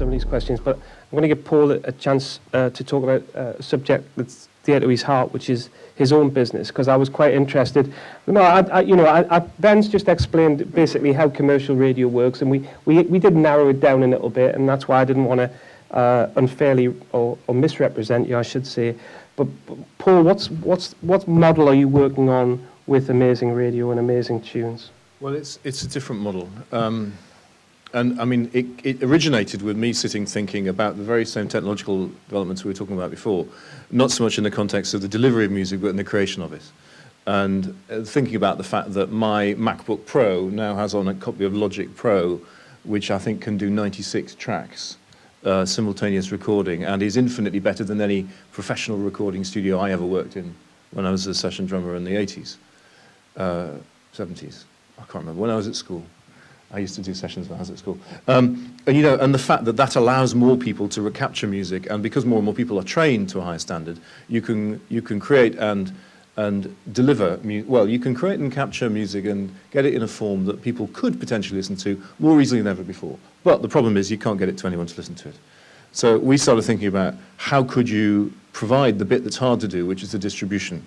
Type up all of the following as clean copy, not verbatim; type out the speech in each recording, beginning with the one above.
some of these questions, but I'm going to give Paul a chance to talk about a subject that's dear to his heart, which is his own business, because I was quite interested. Ben's just explained basically how commercial radio works, and we did narrow it down a little bit, and that's why I didn't want to unfairly or misrepresent you, I should say. But Paul, what model are you working on with Amazing Radio and Amazing Tunes? Well, it's a different model. And I mean, it originated with me sitting thinking about the very same technological developments we were talking about before, not so much in the context of the delivery of music, but in the creation of it. And thinking about the fact that my MacBook Pro now has on a copy of Logic Pro, which I think can do 96 tracks, simultaneous recording, and is infinitely better than any professional recording studio I ever worked in when I was a session drummer in the 80s, 70s. I can't remember, when I was at school. I used to do sessions when I was at school. And the fact that that allows more people to recapture music, and because more and more people are trained to a higher standard, you can create and deliver, you can create and capture music and get it in a form that people could potentially listen to more easily than ever before. But the problem is you can't get it to anyone to listen to it. So we started thinking about how could you provide the bit that's hard to do, which is the distribution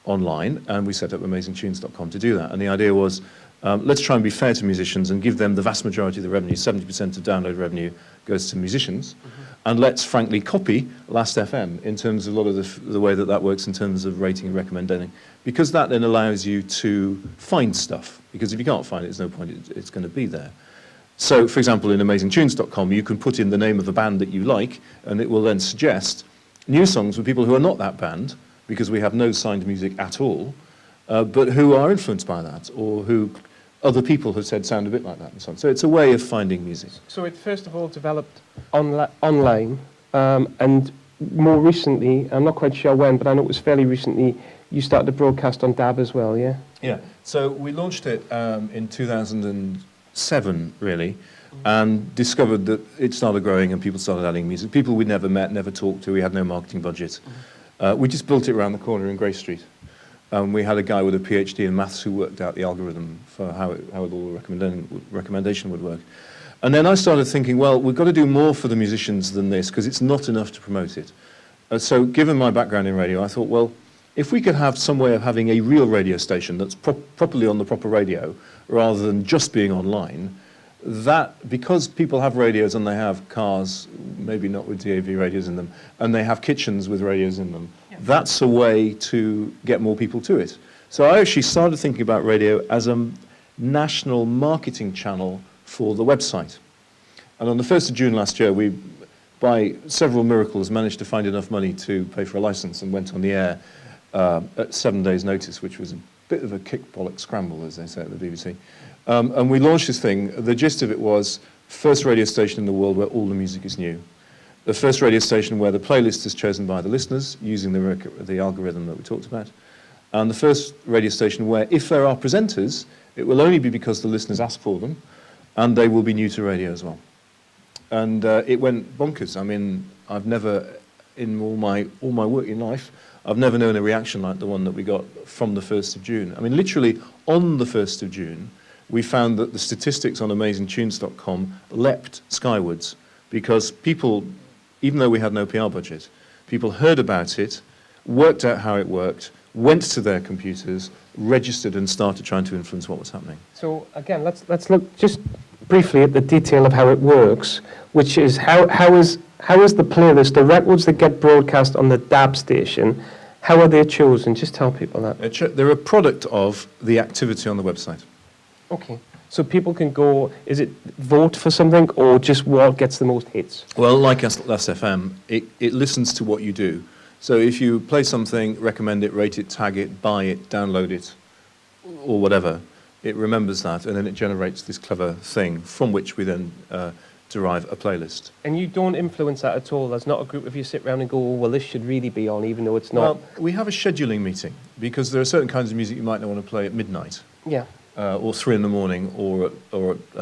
online, and we set up AmazingTunes.com to do that. And the idea was, let's try and be fair to musicians and give them the vast majority of the revenue. 70% of download revenue goes to musicians. And let's frankly copy Last.fm in terms of a lot of the way that works in terms of rating and recommending, because that then allows you to find stuff. Because if you can't find it, there's no point, it's going to be there. So, for example, in AmazingTunes.com, you can put in the name of a band that you like, and it will then suggest new songs with people who are not that band, because we have no signed music at all, but who are influenced by that, or who other people have said sound a bit like that and so on. So it's a way of finding music. So it first of all developed online, and more recently, I'm not quite sure when, but I know it was fairly recently, you started to broadcast on DAB as well, yeah? Yeah, so we launched it in 2007, really, and discovered that it started growing and people started adding music. People we'd never met, never talked to, we had no marketing budget. We just built it around the corner in Grey Street. We had a guy with a PhD in maths who worked out the algorithm for how all the recommendation would work. And then I started thinking, well, we've got to do more for the musicians than this, because it's not enough to promote it. So given my background in radio, I thought, well, if we could have some way of having a real radio station that's properly on the proper radio, rather than just being online, that, because people have radios and they have cars, maybe not with DAB radios in them, and they have kitchens with radios in them, that's a way to get more people to it. So I actually started thinking about radio as a national marketing channel for the website. And on the 1st of June last year, we, by several miracles, managed to find enough money to pay for a license and went on the air at 7 days' notice, which was a bit of a kick-bollock scramble, as they say at the BBC. And we launched this thing. The gist of it was, first radio station in the world where all the music is new. The first radio station where the playlist is chosen by the listeners using the algorithm that we talked about. And the first radio station where, if there are presenters, it will only be because the listeners ask for them, and they will be new to radio as well. And it went bonkers. I mean, I've never, in all my working life, I've never known a reaction like the one that we got from the 1st of June. I mean, literally on the 1st of June, we found that the statistics on AmazingTunes.com leapt skywards, because people, even though we had no PR budget, people heard about it, worked out how it worked, went to their computers, registered, and started trying to influence what was happening. So again, let's look just briefly at the detail of how it works, which is how is the playlist, the records that get broadcast on the DAB station, how are they chosen? Just tell people that. They're a product of the activity on the website. Okay. So people can go, is it vote for something, or just what gets the most hits? Well, like Last.fm, it listens to what you do. So if you play something, recommend it, rate it, tag it, buy it, download it, or whatever, it remembers that, and then it generates this clever thing from which we then derive a playlist. And you don't influence that at all? There's not a group of you sit around and go, oh, well, this should really be on, even though it's not? Well, we have a scheduling meeting, because there are certain kinds of music you might not want to play at midnight. Yeah. Or 3 in the morning, or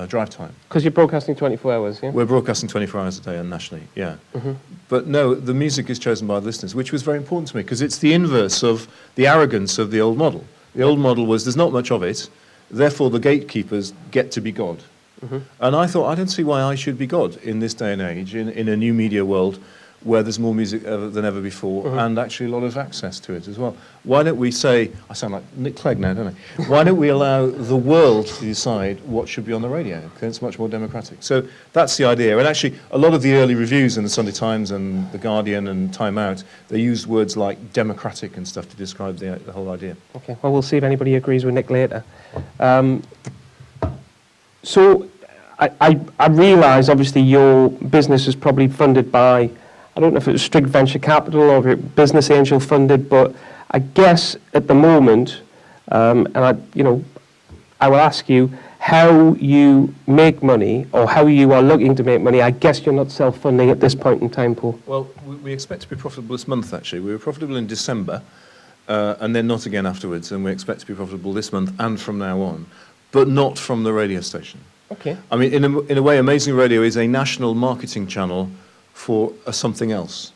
drive time. Because you're broadcasting 24 hours, yeah? We're broadcasting 24 hours a day and nationally, yeah. But no, the music is chosen by the listeners, which was very important to me, because it's the inverse of the arrogance of the old model. The old model was, there's not much of it, therefore the gatekeepers get to be God. And I thought, I don't see why I should be God in this day and age, in a new media world where there's more music than ever before, and actually a lot of access to it as well. Why don't we say, I sound like Nick Clegg now, don't I? Why don't we allow the world to decide what should be on the radio? Because it's much more democratic. So that's the idea. And actually, a lot of the early reviews in the Sunday Times and The Guardian and Time Out, they used words like democratic and stuff to describe the whole idea. Okay, well, we'll see if anybody agrees with Nick later. So I realise, obviously, your business is probably funded by, I don't know if it was strict venture capital or if it business angel funded, but I guess at the moment, and I will ask you how you make money or how you are looking to make money. I guess you're not self-funding at this point in time, Paul. Well, we expect to be profitable this month, actually. We were profitable in December, and then not again afterwards, and we expect to be profitable this month and from now on, but not from the radio station. Okay. I mean, in a way, Amazing Radio is a national marketing channel for something else.